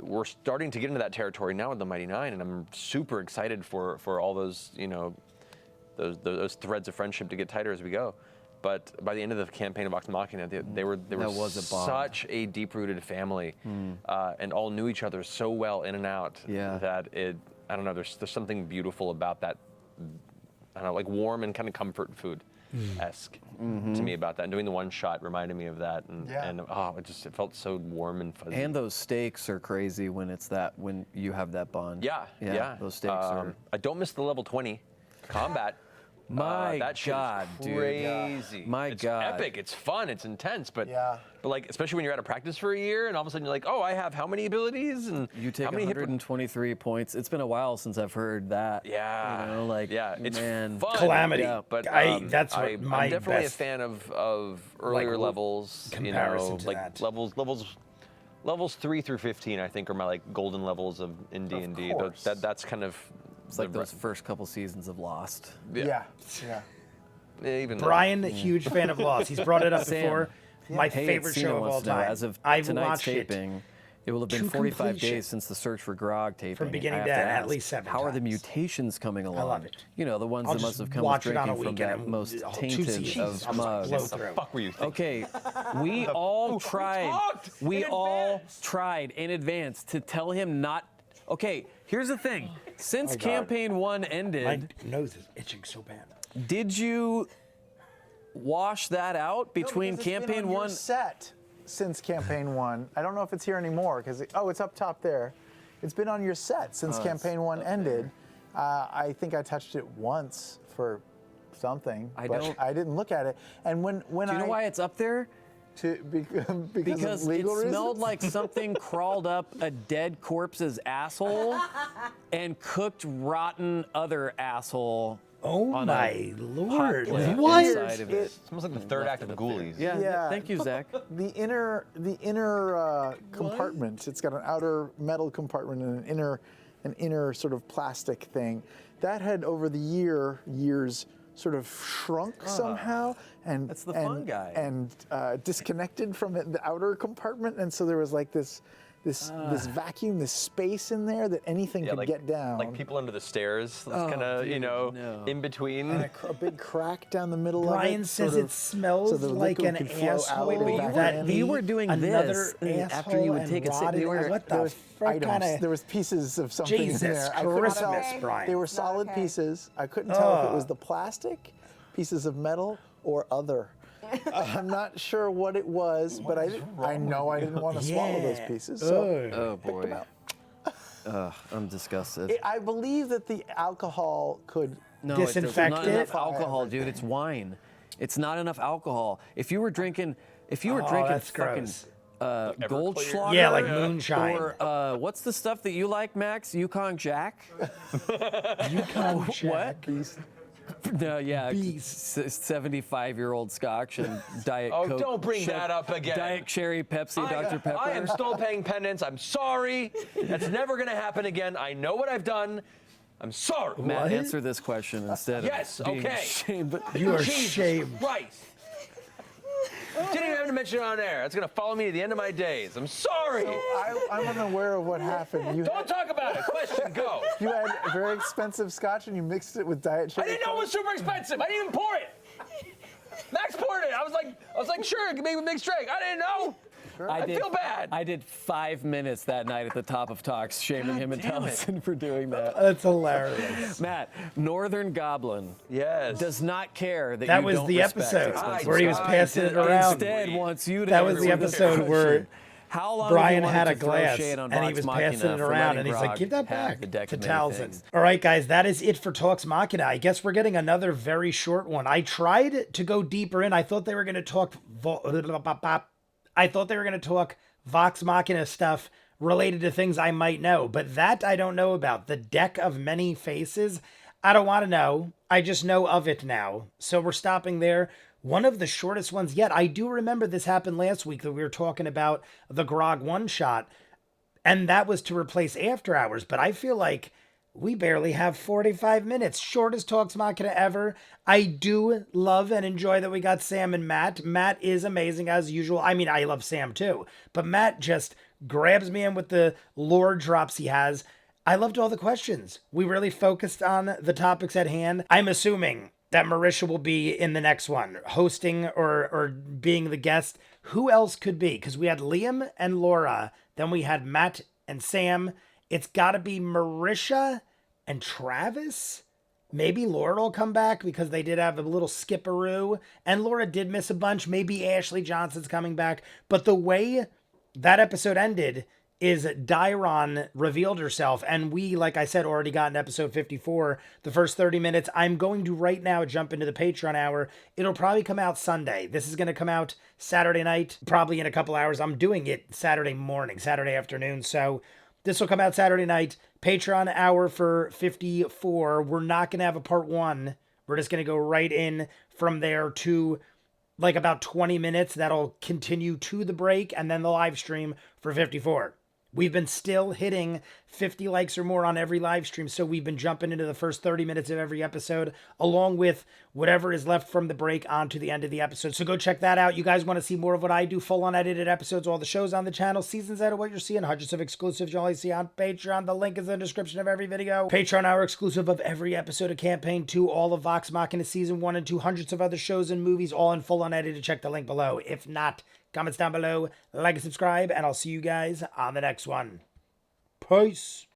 We're starting to get into that territory now with the Mighty Nine, and I'm super excited for all those those threads of friendship to get tighter as we go. But by the end of the campaign of Vox Machina, they were was a bond. such a deep-rooted family, and all knew each other so well in and out Yeah. that I don't know. There's something beautiful about that. I don't know, like warm and kind of comfort food esque to me about that. And doing the one shot reminded me of that, and it felt so warm and fuzzy. And those stakes are crazy when you have that bond. Yeah. Those stakes are. I don't miss the level 20 combat. My that shit God, is dude. crazy. My it's God. epic. It's fun. It's intense. But Yeah. but like especially when you're out of practice for a year, and all of a sudden you're like, oh, I have how many abilities, and You take how many hit 123 points. It's been a while since I've heard that. Yeah. Yeah. It's man. fun. Calamity. Yeah. But that's what my I'm definitely best a fan of earlier like, levels. comparison to like that. levels 3 through 15. I think are my like golden levels of in D&D. course. That's kind of It's like those first couple seasons of Lost. Yeah. even Brian, huge fan of Lost. He's brought it up Sam. before. My Hey, favorite Cena show of wants all to know, time. As of I've tonight's watched taping, it will have been to 45 completion. days since the Search for Grog taping. From beginning I have to end, ask, at least 7 How are the times. mutations coming along? love it. You know, the ones I'll that just must have come watch with it on a drinking from weekend that and most two tainted seasons. of I'll just mugs. blow What the through. fuck were you thinking? Okay, we all tried. talked We in all advance. tried in advance to tell him not. Okay, here's the thing. Since God. campaign 1 ended, My nose is itching so bad. did you wash that out between campaign 1? Set since campaign 1. I don't know if it's here anymore because it's up top there. It's been on your set since campaign 1 ended, I think I touched it once for something, I but don't- I didn't look at it. And when Do you know why it's up there? because Because of legal it smelled reasons? like something crawled up a dead corpse's asshole and cooked rotten other asshole. Oh on my a lord! hot plate What? inside of it. It's almost like the third act of Ghoulies. Yeah, Yeah. thank you, Zach. The inner compartment. It's got an outer metal compartment and an inner sort of plastic thing that had over the years sort of shrunk somehow and That's the fungi. and disconnected from the outer compartment, and so there was like this vacuum, this space in there that anything could like, get down. Like people under the stairs, Oh, kind of, no. in between. and a big crack down the middle Brian of it. says sort it of, smells so the like liquid an could flow out asshole. and back that in. the- You were doing another this after you would asshole take a and sip. They rotted- were- What There the was frick items. kind of? There was pieces of something in Jesus there. I couldn't Christmas, tell. Brian. They were Not solid okay. pieces. I couldn't tell if it was Ugh. the plastic, pieces of metal, or other. I'm not sure what it was, but I know I didn't want to swallow those Yeah. pieces. So Ugh. Oh boy. I'm disgusted. I believe that the alcohol could. No, Disinfect Not it? enough alcohol, dude. It's wine. It's not enough alcohol. If you were drinking that's fucking gross. Goldschlager, Yeah, like moonshine. or what's the stuff that you like, Max? Yukon Jack? Yukon Jack. No, yeah, Beast. 75-year-old Scotch and Diet Oh, Coke. don't bring that up again. Diet Cherry Pepsi, Dr. Pepper. I am still paying penance. I'm sorry. That's never going to happen again. I know what I've done. I'm sorry. Matt, What? answer this question instead Yes, of being okay. ashamed. You are Jesus shamed. Christ. Didn't even have to mention it on air. It's going to follow me to the end of my days. I'm sorry. I'm unaware of what happened. Don't talk about it. Question, go. You had very expensive scotch and you mixed it with Diet I Cherry didn't know it was super expensive. I didn't even pour it. Max poured it. I was like, sure, maybe a mixed drink. I didn't know. I feel bad. I did 5 minutes that night at the top of Talks, shaming him and damn it. Allison for doing that. That's hilarious. Matt, Northern Goblin Yes. does not care that That you was don't the respect episode expensive where he was scotch. passing it around. Instead, wants you to That was the answer this episode where question. How long Brian have you had a wanted to throw glass shade on and he Vox was Machina passing it for around letting and he's like, Grog give that have back the deck to of many Tal'dorei. things? All right, guys, that is it for Talks Machina. I guess we're getting another very short one. I tried to go deeper in. I thought they were going to talk Vox Machina stuff related to things I might know, but that I don't know about. The deck of many faces, I don't want to know. I just know of it now. So we're stopping there. One of the shortest ones yet. I do remember this happened last week that we were talking about the Grog one-shot, and that was to replace After Hours, but I feel like we barely have 45 minutes. Shortest Talks Machina ever. I do love and enjoy that we got Sam and Matt. Matt is amazing as usual. I mean, I love Sam too, but Matt just grabs me in with the lore drops he has. I loved all the questions. We really focused on the topics at hand. I'm assuming that Marisha will be in the next one, hosting or being the guest. Who else could be? Because we had Liam and Laura, then we had Matt and Sam. It's got to be Marisha and Travis. Maybe Laura will come back because they did have a little skipperoo. And Laura did miss a bunch. Maybe Ashley Johnson's coming back. But the way that episode ended is Dairon revealed herself. And we, like I said, already got in episode 54, the first 30 minutes. I'm going to right now jump into the Patreon hour. It'll probably come out Sunday. This is going to come out Saturday night, probably in a couple hours. I'm doing it Saturday morning, Saturday afternoon. So this will come out Saturday night. Patreon hour for 54. We're not going to have a part one. We're just going to go right in from there to like about 20 minutes. That'll continue to the break and then the live stream for 54. We've been still hitting 50 likes or more on every live stream, so we've been jumping into the first 30 minutes of every episode, along with whatever is left from the break onto the end of the episode. So go check that out. You guys want to see more of what I do, full unedited episodes, all the shows on the channel, seasons out of what you're seeing, hundreds of exclusives you only see on Patreon. The link is in the description of every video. Patreon hour exclusive of every episode of Campaign 2, all of Vox Machina Season 1 and 2, hundreds of other shows and movies, all in full unedited. Check the link below. If not, comments down below, like and subscribe, and I'll see you guys on the next one. Peace.